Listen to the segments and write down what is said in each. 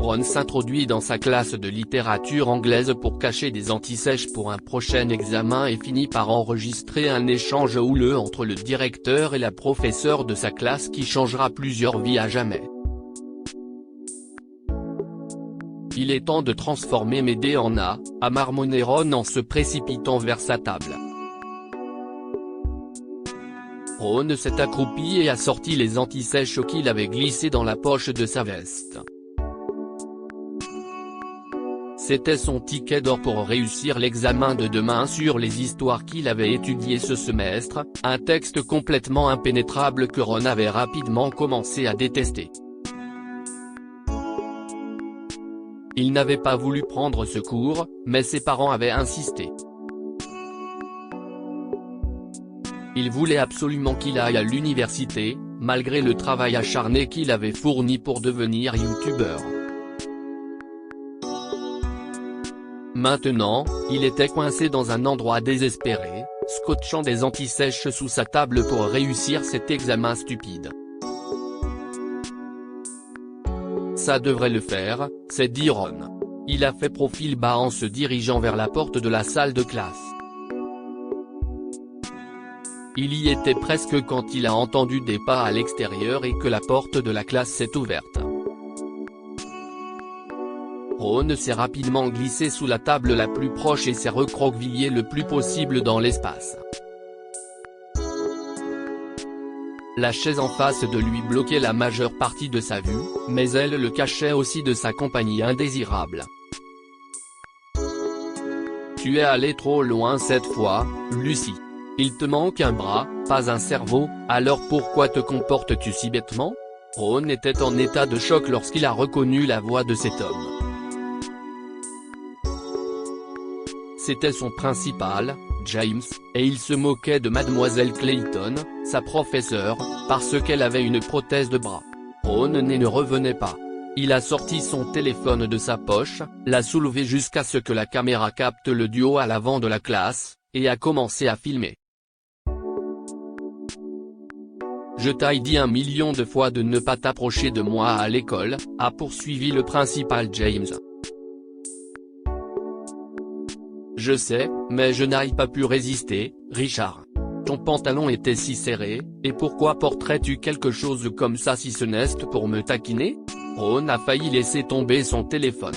Ron s'introduit dans sa classe de littérature anglaise pour cacher des antisèches pour un prochain examen et finit par enregistrer un échange houleux entre le directeur et la professeure de sa classe qui changera plusieurs vies à jamais. Il est temps de transformer Médée en A, a marmonné Ron en se précipitant vers sa table. Ron s'est accroupi et a sorti les antisèches qu'il avait glissés dans la poche de sa veste. C'était son ticket d'or pour réussir l'examen de demain sur les histoires qu'il avait étudiées ce semestre, un texte complètement impénétrable que Ron avait rapidement commencé à détester. Il n'avait pas voulu prendre ce cours, mais ses parents avaient insisté. Il voulait absolument qu'il aille à l'université, malgré le travail acharné qu'il avait fourni pour devenir youtubeur. Maintenant, il était coincé dans un endroit désespéré, scotchant des antisèches sous sa table pour réussir cet examen stupide. Ça devrait le faire, s'est dit Ron. Il a fait profil bas en se dirigeant vers la porte de la salle de classe. Il y était presque quand il a entendu des pas à l'extérieur et que la porte de la classe s'est ouverte. Ron s'est rapidement glissé sous la table la plus proche et s'est recroquevillé le plus possible dans l'espace. La chaise en face de lui bloquait la majeure partie de sa vue, mais elle le cachait aussi de sa compagnie indésirable. Tu es allé trop loin cette fois, Lucy. Il te manque un bras, pas un cerveau, alors pourquoi te comportes-tu si bêtement? Ron était en état de choc lorsqu'il a reconnu la voix de cet homme. C'était son principal, James, et il se moquait de Mademoiselle Clayton, sa professeure, parce qu'elle avait une prothèse de bras. Ron ne revenait pas. Il a sorti son téléphone de sa poche, l'a soulevé jusqu'à ce que la caméra capte le duo à l'avant de la classe, et a commencé à filmer. Je t'ai dit 1 million de fois de ne pas t'approcher de moi à l'école, a poursuivi le principal James. Je sais, mais je n'ai pas pu résister, Richard. Ton pantalon était si serré, et pourquoi porterais-tu quelque chose comme ça si ce n'est pour me taquiner? Ron a failli laisser tomber son téléphone.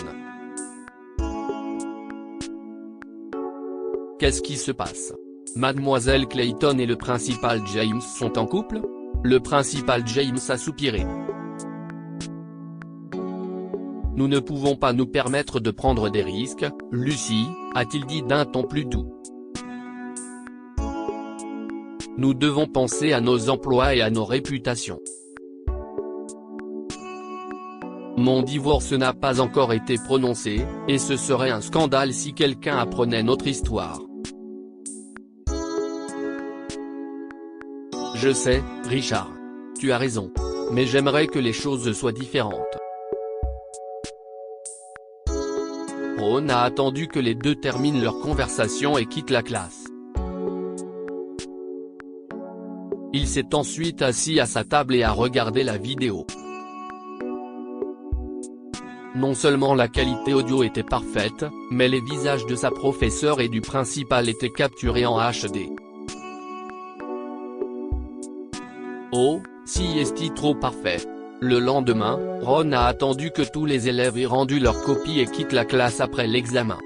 Qu'est-ce qui se passe? Mademoiselle Clayton et le principal James sont en couple? Le principal James a soupiré. Nous ne pouvons pas nous permettre de prendre des risques, Lucy, a-t-il dit d'un ton plus doux. Nous devons penser à nos emplois et à nos réputations. Mon divorce n'a pas encore été prononcé, et ce serait un scandale si quelqu'un apprenait notre histoire. Je sais, Richard. Tu as raison. Mais j'aimerais que les choses soient différentes. Ron a attendu que les deux terminent leur conversation et quittent la classe. Il s'est ensuite assis à sa table et a regardé la vidéo. Non seulement la qualité audio était parfaite, mais les visages de sa professeure et du principal étaient capturés en HD. Oh, si est-il trop parfait. Le lendemain, Ron a attendu que tous les élèves aient rendu leur copie et quittent la classe après l'examen.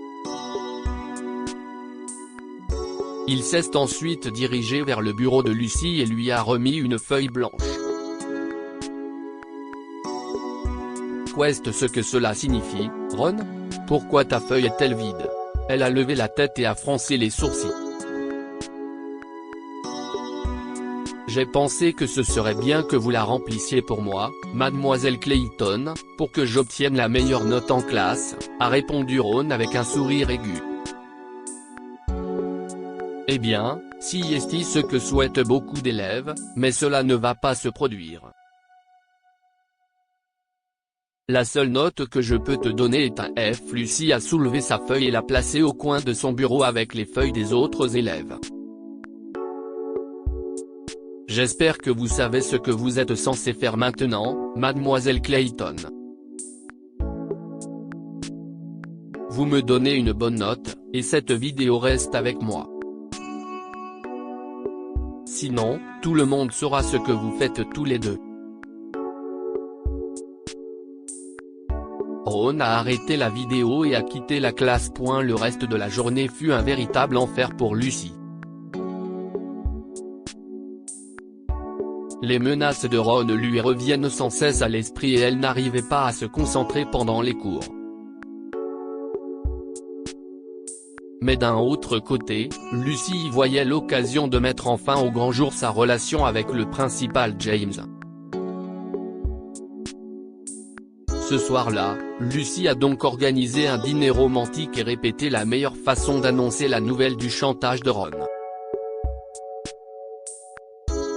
Il s'est ensuite dirigé vers le bureau de Lucy et lui a remis une feuille blanche. Qu'est-ce ce que cela signifie, Ron? Pourquoi ta feuille est-elle vide? Elle a levé la tête et a froncé les sourcils. J'ai pensé que ce serait bien que vous la remplissiez pour moi, Mademoiselle Clayton, pour que j'obtienne la meilleure note en classe, a répondu Ron avec un sourire aigu. Eh bien, si est ce que souhaitent beaucoup d'élèves, mais cela ne va pas se produire. La seule note que je peux te donner est un F. Lucy a soulevé sa feuille et l'a placée au coin de son bureau avec les feuilles des autres élèves. J'espère que vous savez ce que vous êtes censé faire maintenant, Mademoiselle Clayton. Vous me donnez une bonne note, et cette vidéo reste avec moi. Sinon, tout le monde saura ce que vous faites tous les deux. Ron a arrêté la vidéo et a quitté la classe. Le reste de la journée fut un véritable enfer pour Lucy. Les menaces de Ron lui reviennent sans cesse à l'esprit et elle n'arrivait pas à se concentrer pendant les cours. Mais d'un autre côté, Lucy y voyait l'occasion de mettre enfin au grand jour sa relation avec le principal James. Ce soir-là, Lucy a donc organisé un dîner romantique et répété la meilleure façon d'annoncer la nouvelle du chantage de Ron.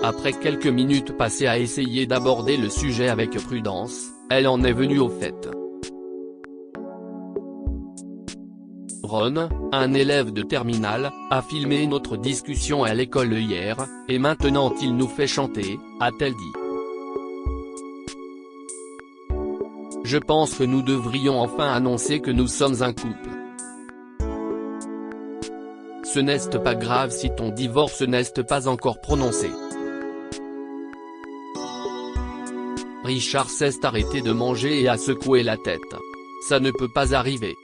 Après quelques minutes passées à essayer d'aborder le sujet avec prudence, elle en est venue au fait. Ron, un élève de terminale, a filmé notre discussion à l'école hier, et maintenant il nous fait chanter, a-t-elle dit. Je pense que nous devrions enfin annoncer que nous sommes un couple. Ce n'est pas grave si ton divorce n'est pas encore prononcé. Richard s'est arrêté de manger et a secoué la tête. Ça ne peut pas arriver.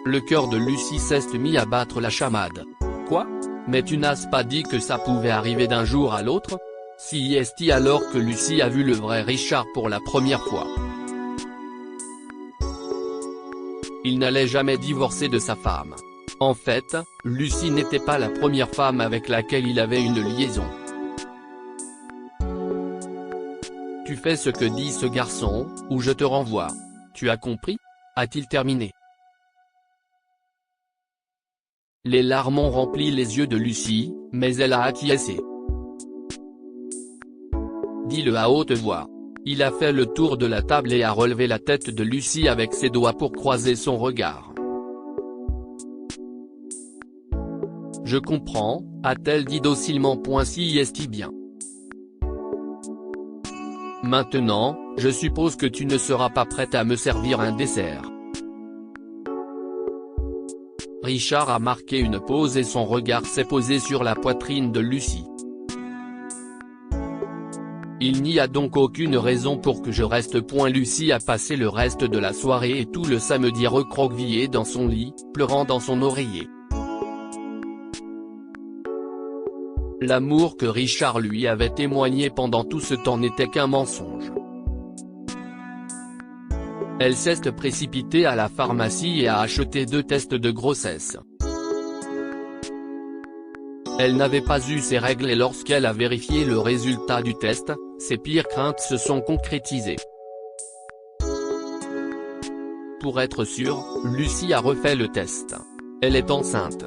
Le cœur de Lucy s'est mis à battre la chamade. Quoi? Mais tu n'as pas dit que ça pouvait arriver d'un jour à l'autre? Si est alors que Lucy a vu le vrai Richard pour la première fois. Il n'allait jamais divorcer de sa femme. En fait, Lucy n'était pas la première femme avec laquelle il avait une liaison. Tu fais ce que dit ce garçon, ou je te renvoie. Tu as compris? A-t-il terminé. Les larmes ont rempli les yeux de Lucy, mais elle a acquiescé. Dis-le à haute voix. Il a fait le tour de la table et a relevé la tête de Lucy avec ses doigts pour croiser son regard. Je comprends, a-t-elle dit docilement. Si est bien. Maintenant, je suppose que tu ne seras pas prête à me servir un dessert. Richard a marqué une pause et son regard s'est posé sur la poitrine de Lucy. Il n'y a donc aucune raison pour que je reste. Lucy a passé le reste de la soirée et tout le samedi recroquevillée dans son lit, pleurant dans son oreiller. L'amour que Richard lui avait témoigné pendant tout ce temps n'était qu'un mensonge. Elle s'est précipitée à la pharmacie et a acheté 2 tests de grossesse. Elle n'avait pas eu ses règles et lorsqu'elle a vérifié le résultat du test, ses pires craintes se sont concrétisées. Pour être sûre, Lucy a refait le test. Elle est enceinte.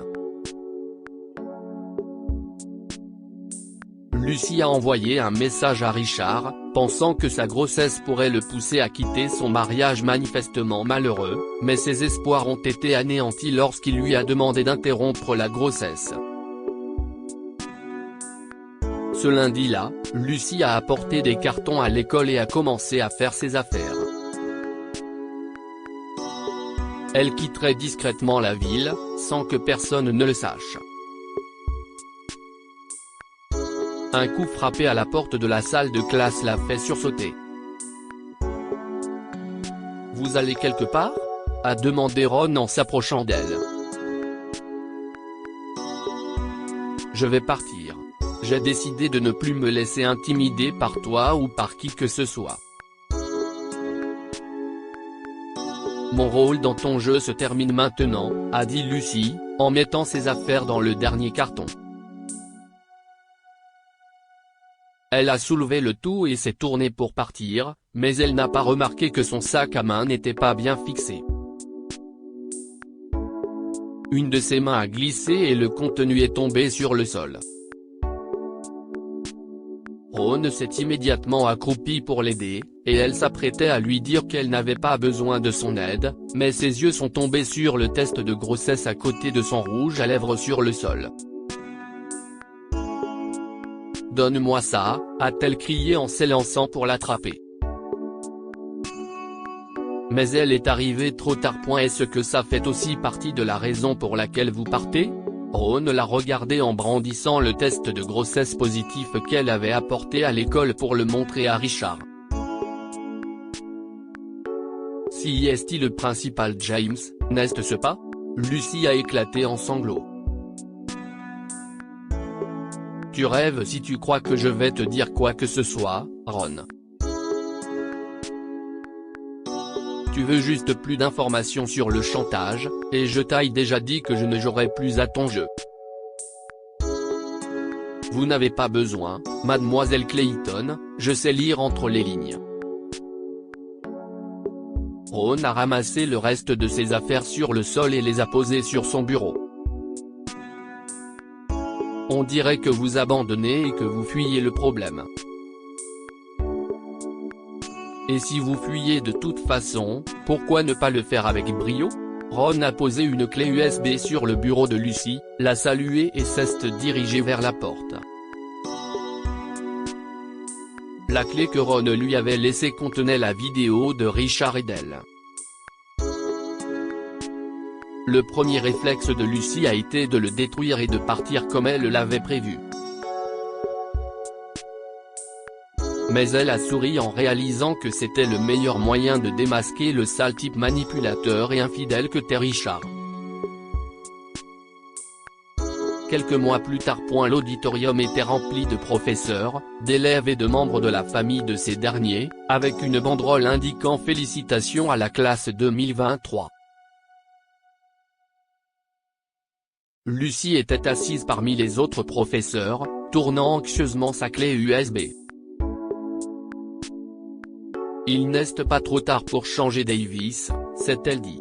Lucy a envoyé un message à Richard, pensant que sa grossesse pourrait le pousser à quitter son mariage manifestement malheureux, mais ses espoirs ont été anéantis lorsqu'il lui a demandé d'interrompre la grossesse. Ce lundi-là, Lucy a apporté des cartons à l'école et a commencé à faire ses affaires. Elle quitterait discrètement la ville, sans que personne ne le sache. Un coup frappé à la porte de la salle de classe l'a fait sursauter. « Vous allez quelque part ?» a demandé Ron en s'approchant d'elle. « Je vais partir. J'ai décidé de ne plus me laisser intimider par toi ou par qui que ce soit. Mon rôle dans ton jeu se termine maintenant, » a dit Lucy, en mettant ses affaires dans le dernier carton. Elle a soulevé le tout et s'est tournée pour partir, mais elle n'a pas remarqué que son sac à main n'était pas bien fixé. Une de ses mains a glissé et le contenu est tombé sur le sol. Ron s'est immédiatement accroupi pour l'aider, et elle s'apprêtait à lui dire qu'elle n'avait pas besoin de son aide, mais ses yeux sont tombés sur le test de grossesse à côté de son rouge à lèvres sur le sol. « Donne-moi ça », a-t-elle crié en s'élançant pour l'attraper. Mais elle est arrivée trop tard. Est-ce que ça fait aussi partie de la raison pour laquelle vous partez ? Ron l'a regardé en brandissant le test de grossesse positif qu'elle avait apporté à l'école pour le montrer à Richard. Si est le principal James, n'est-ce pas ? Lucy a éclaté en sanglots. Tu rêves si tu crois que je vais te dire quoi que ce soit, Ron. Tu veux juste plus d'informations sur le chantage, et je t'ai déjà dit que je ne jouerai plus à ton jeu. Vous n'avez pas besoin, mademoiselle Clayton, je sais lire entre les lignes. Ron a ramassé le reste de ses affaires sur le sol et les a posées sur son bureau. On dirait que vous abandonnez et que vous fuyez le problème. Et si vous fuyez de toute façon, pourquoi ne pas le faire avec brio ? Ron a posé une clé USB sur le bureau de Lucy, l'a saluée et s'est dirigé vers la porte. La clé que Ron lui avait laissée contenait la vidéo de Richard et d'elle. Le premier réflexe de Lucy a été de le détruire et de partir comme elle l'avait prévu. Mais elle a souri en réalisant que c'était le meilleur moyen de démasquer le sale type manipulateur et infidèle que t'es Richard. Quelques mois plus tard. L'auditorium était rempli de professeurs, d'élèves et de membres de la famille de ces derniers, avec une banderole indiquant « Félicitations à la classe 2023 ». Lucy était assise parmi les autres professeurs, tournant anxieusement sa clé USB. Il n'est pas trop tard pour changer Davis, s'est-elle dit.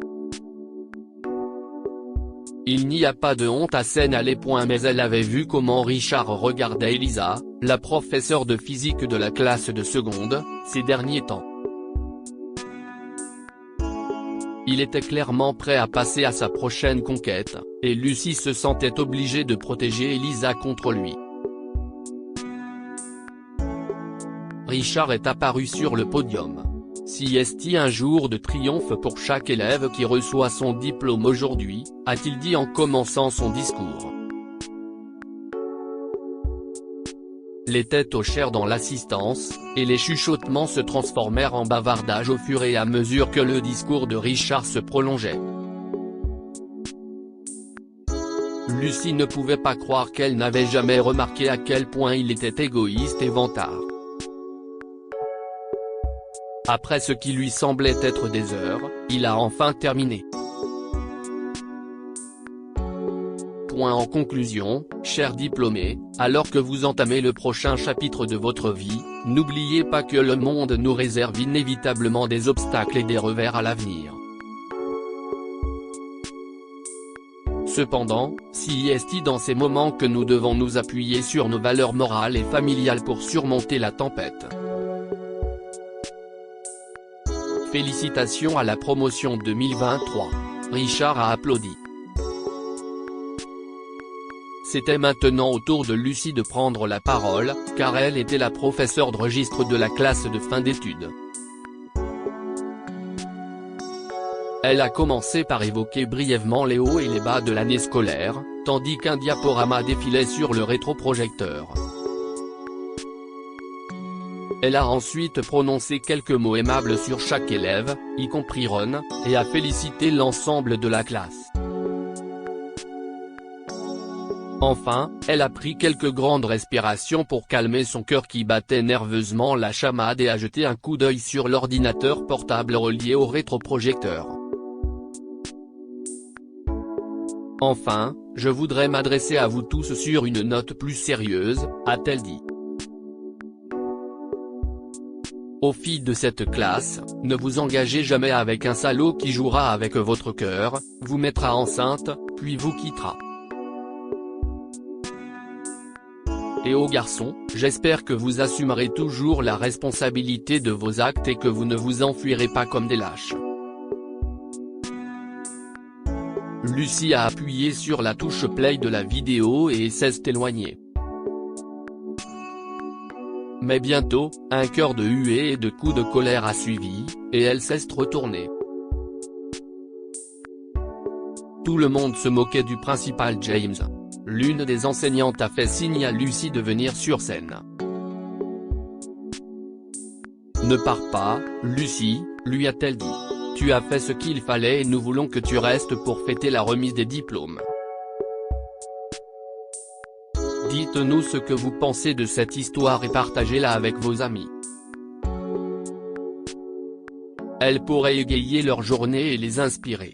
Il n'y a pas de honte à s'énerver. Mais elle avait vu comment Richard regardait Elisa, la professeure de physique de la classe de seconde, ces derniers temps. Il était clairement prêt à passer à sa prochaine conquête, et Lucy se sentait obligée de protéger Elisa contre lui. Richard est apparu sur le podium. Si est-il un jour de triomphe pour chaque élève qui reçoit son diplôme aujourd'hui, a-t-il dit en commençant son discours. Les têtes hochèrent dans l'assistance, et les chuchotements se transformèrent en bavardage au fur et à mesure que le discours de Richard se prolongeait. Lucy ne pouvait pas croire qu'elle n'avait jamais remarqué à quel point il était égoïste et vantard. Après ce qui lui semblait être des heures, il a enfin terminé. En conclusion, chers diplômés, alors que vous entamez le prochain chapitre de votre vie, n'oubliez pas que le monde nous réserve inévitablement des obstacles et des revers à l'avenir. Cependant, si est dans ces moments que nous devons nous appuyer sur nos valeurs morales et familiales pour surmonter la tempête. Félicitations à la promotion 2023. Richard a applaudi. C'était maintenant au tour de Lucy de prendre la parole, car elle était la professeure de registre de la classe de fin d'études. Elle a commencé par évoquer brièvement les hauts et les bas de l'année scolaire, tandis qu'un diaporama défilait sur le rétroprojecteur. Elle a ensuite prononcé quelques mots aimables sur chaque élève, y compris Ron, et a félicité l'ensemble de la classe. Enfin, elle a pris quelques grandes respirations pour calmer son cœur qui battait nerveusement la chamade et a jeté un coup d'œil sur l'ordinateur portable relié au rétroprojecteur. Enfin, je voudrais m'adresser à vous tous sur une note plus sérieuse, a-t-elle dit. Aux filles de cette classe, ne vous engagez jamais avec un salaud qui jouera avec votre cœur, vous mettra enceinte, puis vous quittera. Et aux garçons, j'espère que vous assumerez toujours la responsabilité de vos actes et que vous ne vous enfuirez pas comme des lâches. Lucy a appuyé sur la touche play de la vidéo et s'est éloignée. Mais bientôt, un chœur de huées et de coups de colère a suivi, et elle s'est retournée. Tout le monde se moquait du principal James. L'une des enseignantes a fait signe à Lucy de venir sur scène. Ne pars pas, Lucy, lui a-t-elle dit. Tu as fait ce qu'il fallait et nous voulons que tu restes pour fêter la remise des diplômes. Dites-nous ce que vous pensez de cette histoire et partagez-la avec vos amis. Elle pourrait égayer leur journée et les inspirer.